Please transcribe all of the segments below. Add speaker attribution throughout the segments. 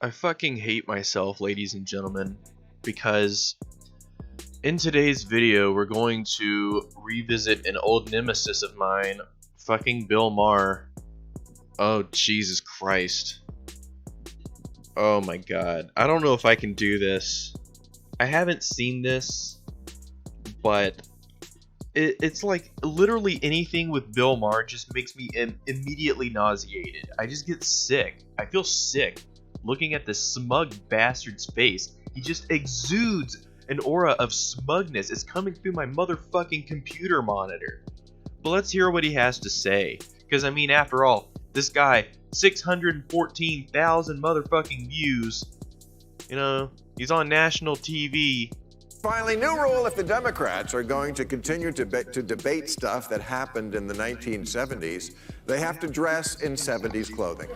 Speaker 1: I fucking hate myself, ladies and gentlemen, because in today's video we're going to revisit an old nemesis of mine, fucking Bill Maher. Oh, Jesus Christ. Oh my god. I don't know if I can do this. I haven't seen this, but it's like literally anything with Bill Maher just makes me immediately nauseated. I just get sick. I feel sick looking at this smug bastard's face. He just exudes an aura of smugness. It's coming through my motherfucking computer monitor. But let's hear what he has to say. Because, I mean, after all, this guy, 614,000 motherfucking views. You know, he's on national TV.
Speaker 2: Finally, new rule: if the Democrats are going to continue to debate stuff that happened in the 1970s, they have to dress in 70s clothing.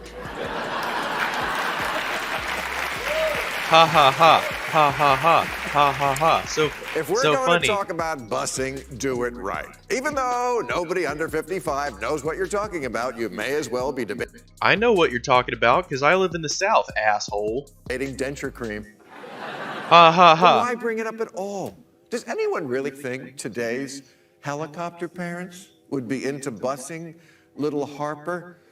Speaker 1: Ha ha ha, ha ha ha, ha ha ha. So
Speaker 2: if we're
Speaker 1: so
Speaker 2: going
Speaker 1: funny.
Speaker 2: to talk about busing, do it right. Even though nobody under 55 knows what you're talking about, you may as well be debating.
Speaker 1: I know what you're talking about because I live in the South, asshole.
Speaker 2: Denture cream.
Speaker 1: Ha ha ha.
Speaker 2: Why bring it up at all? Does anyone really think today's helicopter parents would be into busing little Harper?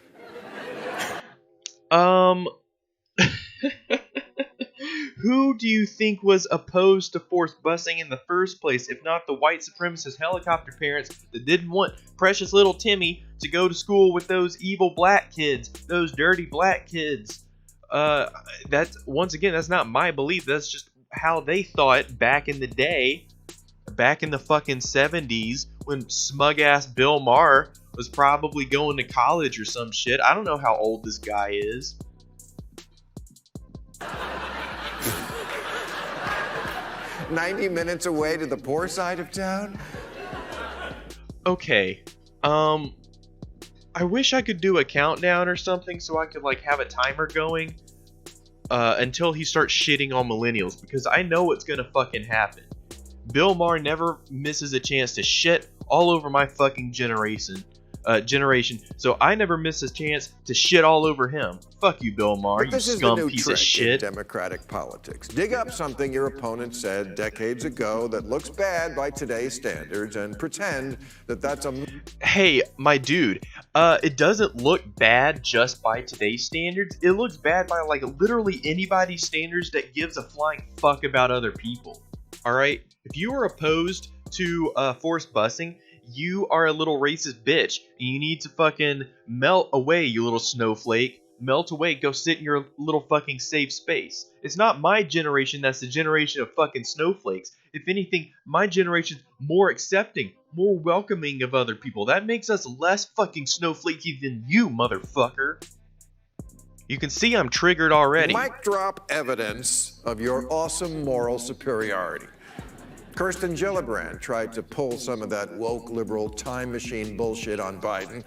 Speaker 1: Who do you think was opposed to forced busing in the first place, if not the white supremacist helicopter parents that didn't want precious little Timmy to go to school with those evil black kids, those dirty black kids? That's, once again, that's not my belief. That's just how they thought back in the day, back in the fucking 70s, when smug-ass Bill Maher was probably going to college or some shit. I don't know how old this guy is.
Speaker 2: 90 minutes away to the poor side of town?
Speaker 1: Okay, I wish I could do a countdown or something so I could like have a timer going until he starts shitting on millennials, because I know what's gonna fucking happen. Bill Maher never misses a chance to shit all over my fucking generation. So I never miss a chance to shit all over him. Fuck you, Bill Maher, you scum piece of shit.
Speaker 2: Democratic politics. Dig up something your opponent said decades ago that looks bad by today's standards and pretend that that's a...
Speaker 1: Hey, my dude, it doesn't look bad just by today's standards. It looks bad by like literally anybody's standards that gives a flying fuck about other people. Alright? If you are opposed to forced busing, you are a little racist bitch, and you need to fucking melt away, you little snowflake. Melt away, go sit in your little fucking safe space. It's not my generation that's the generation of fucking snowflakes. If anything, my generation's more accepting, more welcoming of other people. That makes us less fucking snowflakey than you, motherfucker. You can see I'm triggered already.
Speaker 2: Mic drop evidence of your awesome moral superiority. Kirsten Gillibrand tried to pull some of that woke liberal time machine bullshit on Biden.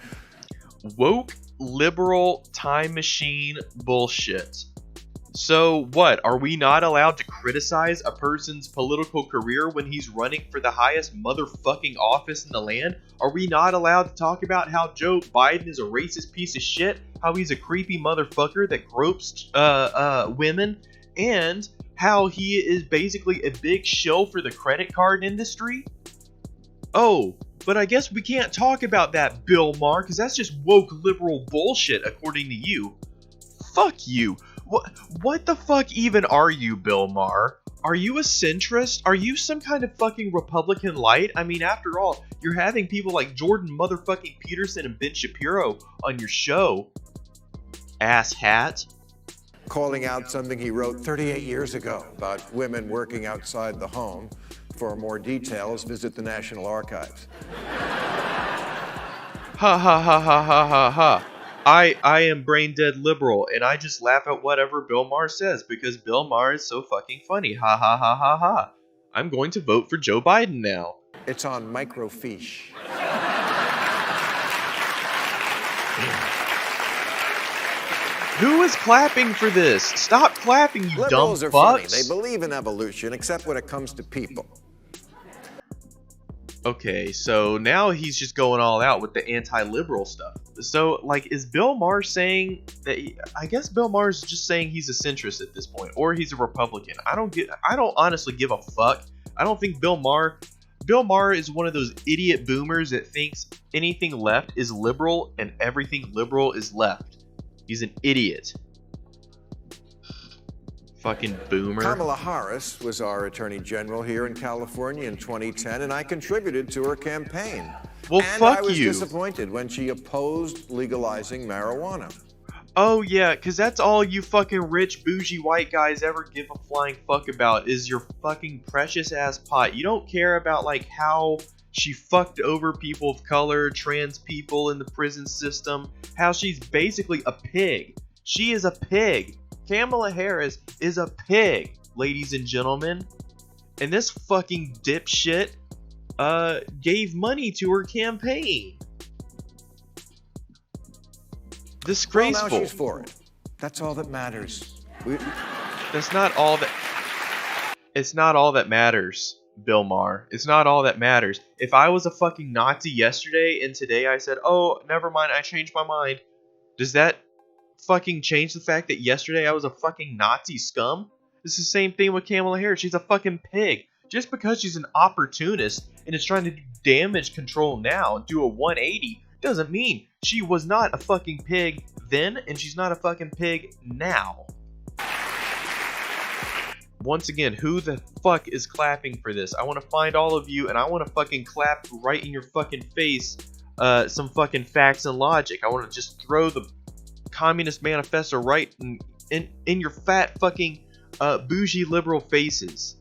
Speaker 1: Woke liberal time machine bullshit. So what? Are we not allowed to criticize a person's political career when he's running for the highest motherfucking office in the land? Are we not allowed to talk about how Joe Biden is a racist piece of shit? How he's a creepy motherfucker that gropes women? And how he is basically a big shill for the credit card industry? Oh, but I guess we can't talk about that, Bill Maher, because that's just woke liberal bullshit according to you. Fuck you. What the fuck even are you, Bill Maher? Are you a centrist? Are you some kind of fucking Republican light? I mean, after all, you're having people like Jordan motherfucking Peterson and Ben Shapiro on your show. Ass hat.
Speaker 2: Calling out something he wrote 38 years ago about women working outside the home. For more details, visit the National Archives.
Speaker 1: Ha ha ha ha ha ha ha. I am brain dead liberal, and I just laugh at whatever Bill Maher says because Bill Maher is so fucking funny. Ha ha ha ha ha. I'm going to vote for Joe Biden now.
Speaker 2: It's on microfiche.
Speaker 1: Who is clapping for this? Stop clapping, you
Speaker 2: Liberals
Speaker 1: dumb
Speaker 2: are funny.
Speaker 1: fucks.
Speaker 2: They believe in evolution, except when it comes to people.
Speaker 1: Okay, so now he's just going all out with the anti-liberal stuff. So, like, is Bill Maher saying that? I guess Bill Maher's just saying he's a centrist at this point, or he's a Republican. I don't honestly give a fuck. I don't think Bill Maher is one of those idiot boomers that thinks anything left is liberal and everything liberal is left. He's an idiot. Fucking boomer.
Speaker 2: Kamala Harris was our attorney general here in California in 2010, and I contributed to her campaign.
Speaker 1: Well,
Speaker 2: and
Speaker 1: fuck
Speaker 2: I was
Speaker 1: you.
Speaker 2: disappointed when she opposed legalizing marijuana.
Speaker 1: Oh yeah, cause that's all you fucking rich bougie white guys ever give a flying fuck about is your fucking precious ass pot. You don't care about like how she fucked over people of color, trans people in the prison system, how she's basically a pig. She is a pig. Kamala Harris is a pig, ladies and gentlemen. And this fucking dipshit gave money to her campaign. Disgraceful.
Speaker 2: Well, now she's for it. That's all that matters.
Speaker 1: That's not all that. It's not all that matters, Bill Maher. It's not all that matters. If I was a fucking Nazi yesterday and today I said, "Oh, never mind, I changed my mind," does that fucking change the fact that yesterday I was a fucking Nazi scum? It's the same thing with Kamala Harris. She's a fucking pig. Just because she's an opportunist and is trying to do damage control now, do a 180, doesn't mean she was not a fucking pig then, and she's not a fucking pig now. Once again, who the fuck is clapping for this? I want to find all of you, and I want to fucking clap right in your fucking face some fucking facts and logic. I want to just throw the Communist Manifesto right in your fat fucking bougie liberal faces.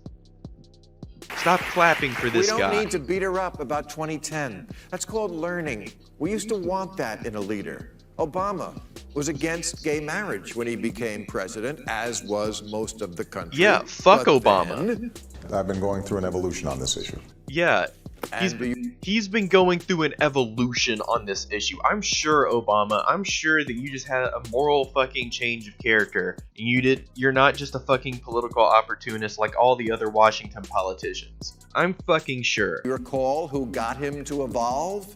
Speaker 1: Stop clapping for this guy.
Speaker 2: We don't need to beat her up about 2010. That's called learning. We used to want that in a leader. Obama was against gay marriage when he became president, as was most of the country.
Speaker 1: Yeah, fuck
Speaker 2: But
Speaker 1: Obama.
Speaker 2: then,
Speaker 3: I've been going through an evolution on this issue.
Speaker 1: Yeah, he's been going through an evolution on this issue. I'm sure, Obama, I'm sure that you just had a moral fucking change of character. And you're not just a fucking political opportunist like all the other Washington politicians. I'm fucking sure.
Speaker 2: you recall who got him to evolve?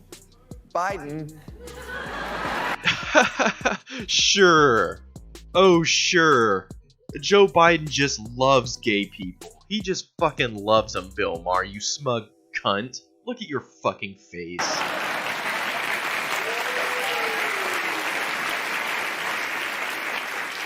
Speaker 2: Biden.
Speaker 1: Sure. Oh, sure. Joe Biden just loves gay people. He just fucking loves them, Bill Maher, you smug cunt. Look at your fucking face.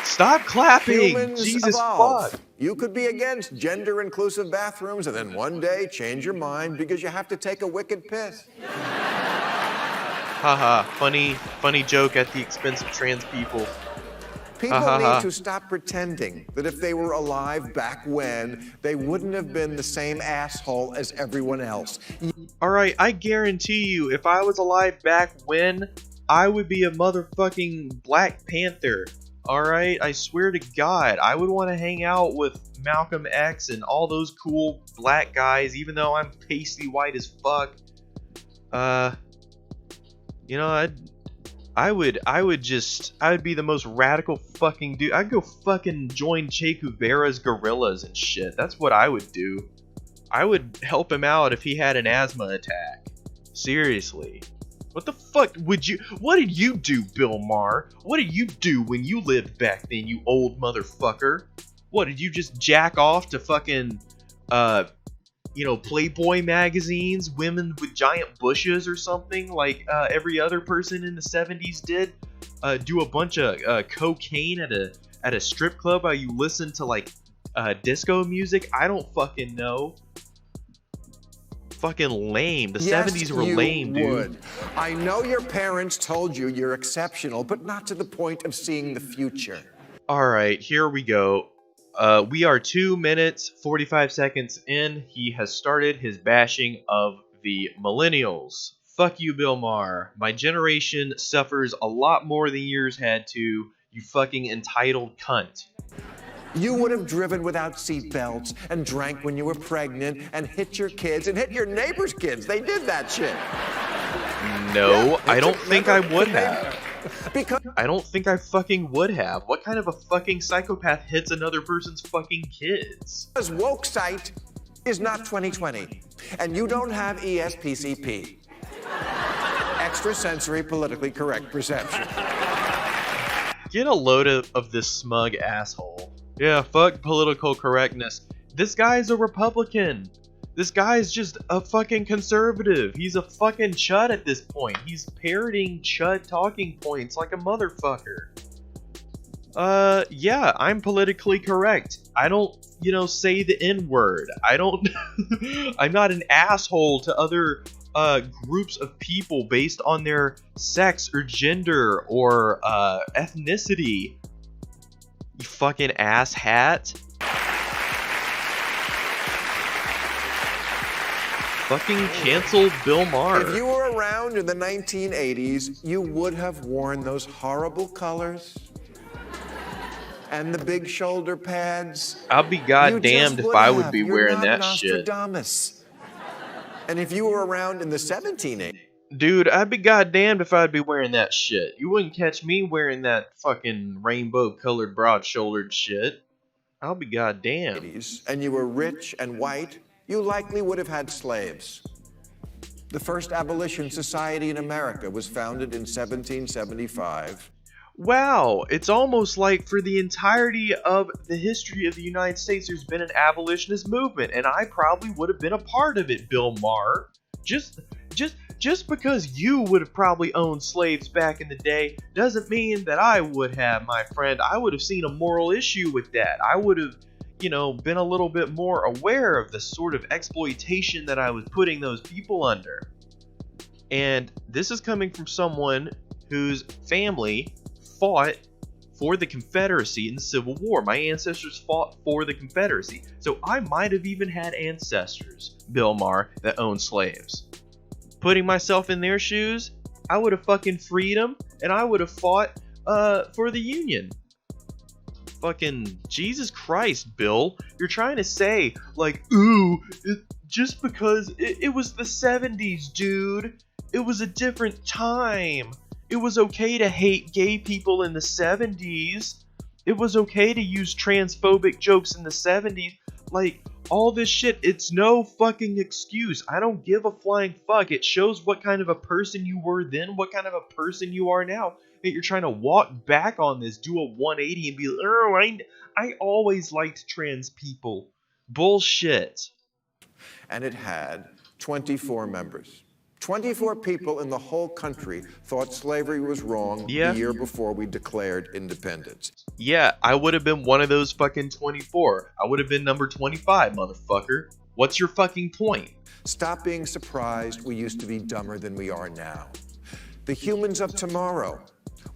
Speaker 1: Stop clapping!
Speaker 2: Humans
Speaker 1: Jesus
Speaker 2: evolve.
Speaker 1: fuck.
Speaker 2: You could be against gender-inclusive bathrooms and then one day change your mind because you have to take a wicked piss.
Speaker 1: Haha, funny joke at the expense of trans people.
Speaker 2: People need to stop pretending that if they were alive back when, they wouldn't have been the same asshole as everyone else.
Speaker 1: Alright, I guarantee you, if I was alive back when, I would be a motherfucking Black Panther. Alright, I swear to God, I would want to hang out with Malcolm X and all those cool black guys, even though I'm pasty white as fuck. You know, I would be the most radical fucking dude. I'd go fucking join Che Guevara's guerrillas and shit. That's what I would do. I would help him out if he had an asthma attack. Seriously. What the fuck what did you do, Bill Maher? What did you do when you lived back then, you old motherfucker? What, did you just jack off to fucking, Playboy magazines, women with giant bushes or something like every other person in the 70s did? Do a bunch of cocaine at a strip club while you listen to like disco music? I don't fucking know. Fucking lame. The 70s were lame, dude.
Speaker 2: I know your parents told you you're exceptional, but not to the point of seeing the future.
Speaker 1: Alright, here we go. We are 2 minutes, 45 seconds in. He has started his bashing of the millennials. Fuck you, Bill Maher. My generation suffers a lot more than yours had to, you fucking entitled cunt.
Speaker 2: You would have driven without seatbelts and drank when you were pregnant and hit your kids and hit your neighbor's kids. They did that shit.
Speaker 1: No, I don't think I would have.
Speaker 2: Because
Speaker 1: I don't think I fucking would have. What kind of a fucking psychopath hits another person's fucking kids?
Speaker 2: woke site is not 2020, and you don't have ESPCP. extrasensory politically correct perception.
Speaker 1: Get a load of this smug asshole. Yeah, fuck political correctness. This guy's a Republican. This guy's just a fucking conservative. He's a fucking chud at this point. He's parroting chud talking points like a motherfucker. Yeah, I'm politically correct. I don't, say the N-word. I don't... I'm not an asshole to other groups of people based on their sex or gender or ethnicity. You fucking asshat. Fucking cancel Bill Maher.
Speaker 2: If you were around in the 1980s, you would have worn those horrible colors and the big shoulder pads.
Speaker 1: I'll be goddamned if I would be wearing that shit.
Speaker 2: And if you were around in the 1780s,
Speaker 1: dude, I'd be goddamned if I'd be wearing that shit. You wouldn't catch me wearing that fucking rainbow-colored, broad-shouldered shit. I'll be goddamned.
Speaker 2: And you were rich and white, you likely would have had slaves. The first abolition society in America was founded in 1775.
Speaker 1: Wow, it's almost like for the entirety of the history of the United States, there's been an abolitionist movement, and I probably would have been a part of it, Bill Maher. Just because you would have probably owned slaves back in the day doesn't mean that I would have, my friend. I would have seen a moral issue with that. I would have, been a little bit more aware of the sort of exploitation that I was putting those people under. And this is coming from someone whose family fought for the Confederacy in the Civil War. My ancestors fought for the Confederacy. So I might have even had ancestors, Bill Maher, that owned slaves. Putting myself in their shoes, I would have fucking freed them, and I would have fought for the Union. Fucking Jesus Christ, Bill. You're trying to say, just because it was the 70s, dude. It was a different time. It was okay to hate gay people in the 70s. It was okay to use transphobic jokes in the 70s. All this shit, it's no fucking excuse. I don't give a flying fuck. It shows what kind of a person you were then, what kind of a person you are now. That you're trying to walk back on this, do a 180 and be like, oh, I always liked trans people. Bullshit.
Speaker 2: And it had 24 members. 24 people in the whole country thought slavery was wrong the year before we declared independence.
Speaker 1: Yeah, I would have been one of those fucking 24. I would have been number 25, motherfucker. What's your fucking point?
Speaker 2: Stop being surprised we used to be dumber than we are now. The humans of tomorrow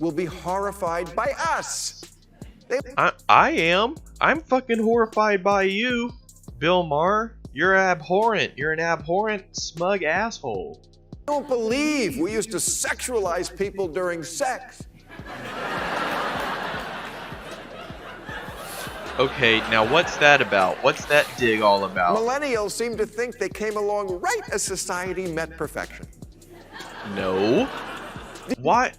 Speaker 2: will be horrified by us.
Speaker 1: I am. I'm fucking horrified by you, Bill Maher. You're abhorrent. You're an abhorrent, smug asshole.
Speaker 2: I don't believe we used to sexualize people during sex.
Speaker 1: Okay, now what's that about? What's that dig all about?
Speaker 2: Millennials seem to think they came along right as society met perfection.
Speaker 1: No. Why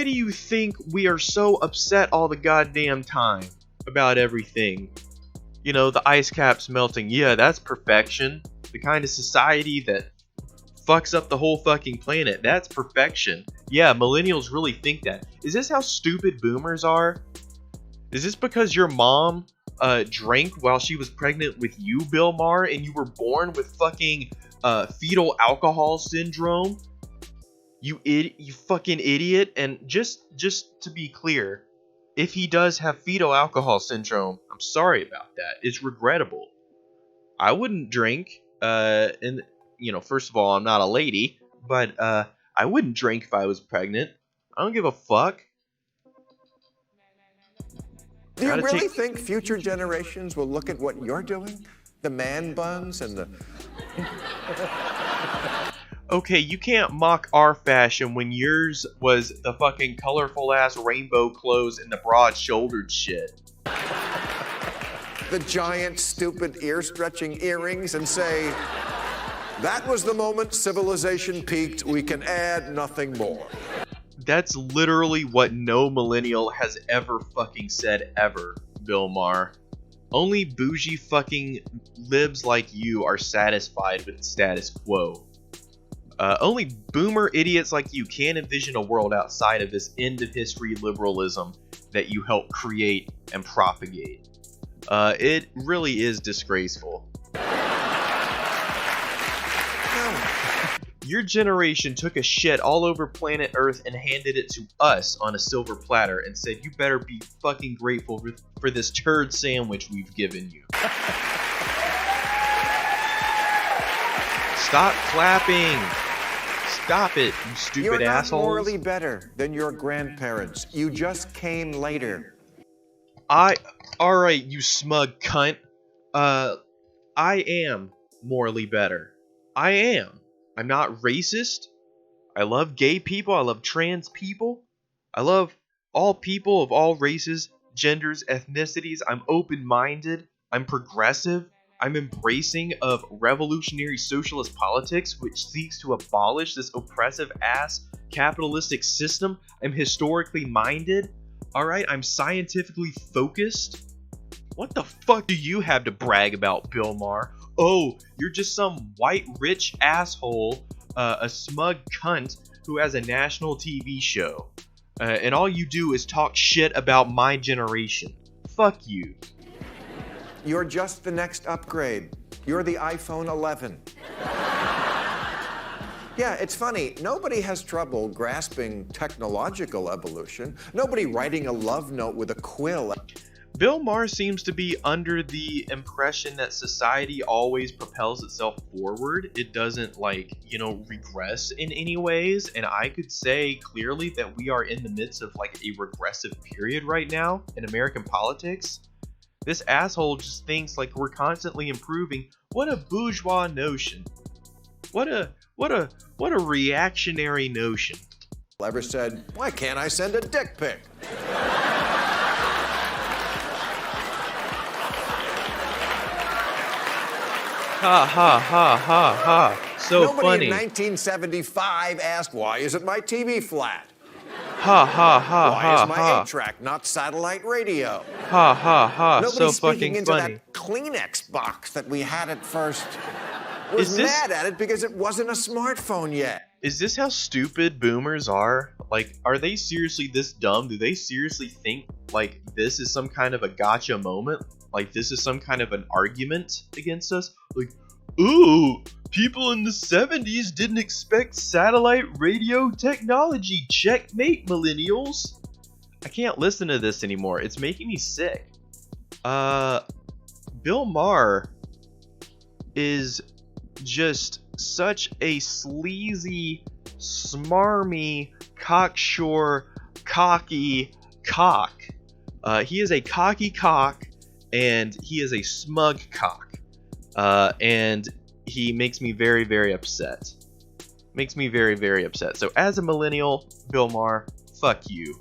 Speaker 1: do you think we are so upset all the goddamn time about everything? The ice caps melting. Yeah, that's perfection. The kind of society that fucks up the whole fucking planet. That's perfection. Yeah, millennials really think that. Is this how stupid boomers are? Is this because your mom drank while she was pregnant with you, Bill Maher, and you were born with fucking fetal alcohol syndrome? You fucking idiot. And just to be clear, if he does have fetal alcohol syndrome, I'm sorry about that. It's regrettable. I wouldn't drink, and first of all, I'm not a lady, but I wouldn't drink if I was pregnant. I don't give a fuck.
Speaker 2: Do you really think future generations will look at what you're doing? The man buns and the...
Speaker 1: Okay, you can't mock our fashion when yours was the fucking colorful ass rainbow clothes and the broad shouldered shit.
Speaker 2: The giant, stupid, ear-stretching earrings and say, that was the moment civilization peaked. We can add nothing more.
Speaker 1: That's literally what no millennial has ever fucking said ever, Bill Maher. Only bougie fucking libs like you are satisfied with the status quo. Only boomer idiots like you can envision a world outside of this end of history liberalism that you help create and propagate. It really is disgraceful. Your generation took a shit all over planet Earth and handed it to us on a silver platter and said, you better be fucking grateful for this turd sandwich we've given you. Stop clapping. Stop it, you stupid
Speaker 2: You're not
Speaker 1: assholes.
Speaker 2: morally better than your grandparents. You just came later.
Speaker 1: Alright, you smug cunt. I am morally better. I am. I'm not racist. I love gay people. I love trans people. I love all people of all races, genders, ethnicities. I'm open-minded. I'm progressive. I'm embracing of revolutionary socialist politics, which seeks to abolish this oppressive-ass capitalistic system. I'm historically minded. Alright, I'm scientifically focused. What the fuck do you have to brag about, Bill Maher? Oh, you're just some white rich asshole, a smug cunt who has a national TV show. And all you do is talk shit about my generation. Fuck you.
Speaker 2: You're just the next upgrade. You're the iPhone 11. Yeah, it's funny. Nobody has trouble grasping technological evolution. Nobody writing a love note with a quill.
Speaker 1: Bill Maher seems to be under the impression that society always propels itself forward. It doesn't, regress in any ways. And I could say clearly that we are in the midst of, a regressive period right now in American politics. This asshole just thinks we're constantly improving. What a bourgeois notion. What a reactionary notion.
Speaker 2: Ever said, why can't I send a dick pic?
Speaker 1: Ha ha ha ha ha. So
Speaker 2: Nobody
Speaker 1: funny.
Speaker 2: in 1975 asked, why isn't my TV flat?
Speaker 1: Ha ha ha
Speaker 2: Why
Speaker 1: ha
Speaker 2: is my
Speaker 1: ha.
Speaker 2: 8-track not satellite radio?
Speaker 1: Ha ha ha.
Speaker 2: Nobody
Speaker 1: So
Speaker 2: speaking
Speaker 1: fucking
Speaker 2: into
Speaker 1: funny.
Speaker 2: that Kleenex box that we had at first was
Speaker 1: Is this-
Speaker 2: mad at it because it wasn't a smartphone yet.
Speaker 1: Is this how stupid boomers are? Are they seriously this dumb? Do they seriously think this is some kind of a gotcha moment? This is some kind of an argument against us? Ooh, people in the 70s didn't expect satellite radio technology. Checkmate, millennials. I can't listen to this anymore. It's making me sick. Bill Maher is just such a sleazy, smarmy, cocksure, cocky cock. He is a cocky cock, and he is a smug cock. And he makes me very, very upset. Makes me very, very upset. So as a millennial, Bill Maher, fuck you.